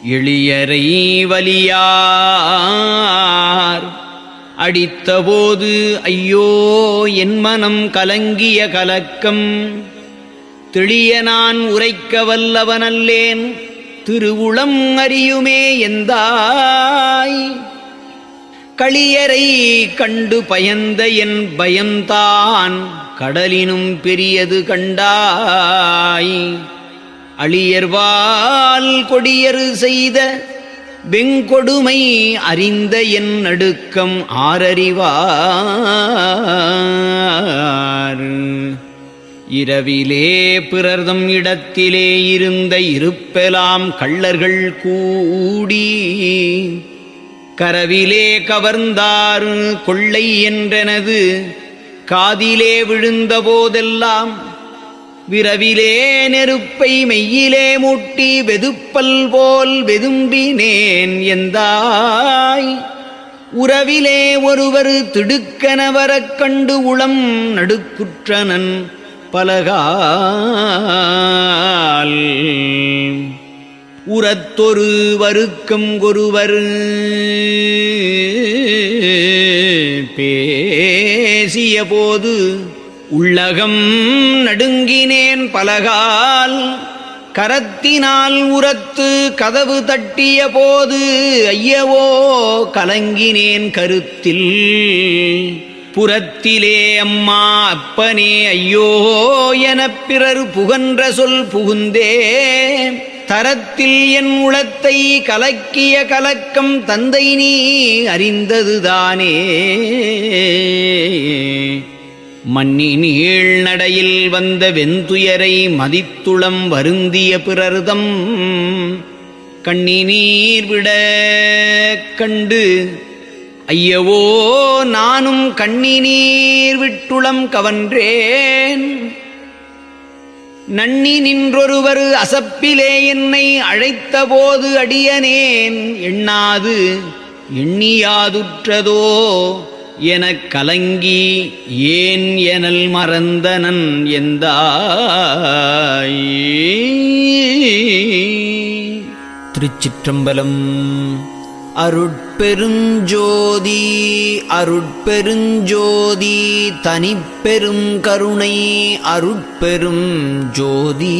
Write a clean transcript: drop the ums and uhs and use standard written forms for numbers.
எளியரை வலியார் அடித்தபோது ஐயோ என் மனம் கலங்கிய கலக்கம் தெளிய நான் உரைக்க வல்லவனல்லேன் திருவுளம் அறியுமே எந்தாய் களியரை கண்டு பயந்த என் பயம்தான் கடலினும் பெரியது கண்டாய் அழியர்வால் கொடியரு செய்த வெங்கொடுமை அறிந்த என் நடுக்கம் ஆரறிவார் இரவிலே பிறர்தம் இடத்திலே இருந்த இருப்பெலாம் கள்ளர்கள் கூடி கரவிலே கவர்ந்தார் கொள்ளை என்றனது காதிலே விழுந்த போதெல்லாம் விரவிலே நெருப்பை மெய்யிலே மூட்டி வெதுப்பல் போல் வெதும்பினேன் எந்தாய் உறவிலே ஒருவர் திடுக்கெனவரக் கண்டு உளம் நடுக்குற்றனன் பலகால் உரத்தொரு வருக்கம் ஒருவர் பேசிய போது உள்ளகம் நடுங்கினேன் பலகால் கரத்தினால் உரத்து கதவு தட்டிய போது ஐயவோ கலங்கினேன் கருத்தில் புறத்திலே அம்மா அப்பனே ஐயோ எனப் பிறர் புகன்ற சொல் புகுந்தே தரத்தில் என் உளத்தை கலக்கிய கலக்கம் தந்தை நீ அறிந்ததுதானே மன்னி நீள் நடையில் வந்த வெந்துயரை மதித்துளம் வருந்திய பிறர்தம் கண்ணி நீர் விட கண்டு ஐயவோ நானும் கண்ணி நீர் விட்டுளம் கவன்றேன் நன்னி நின்றொருவர் அசப்பிலே என்னை அழைத்த போது அடியனேன் எண்ணாது எண்ணியாதுற்றதோ எனக் கலங்கி ஏன் எனல் மறந்தனன் எந்தாய். திருச்சிற்றம்பலம். அருட்பெருஞ்சோதி அருட்பெருஞ்சோதி தனிப்பெரும் கருணை அருட்பெரும் ஜோதி.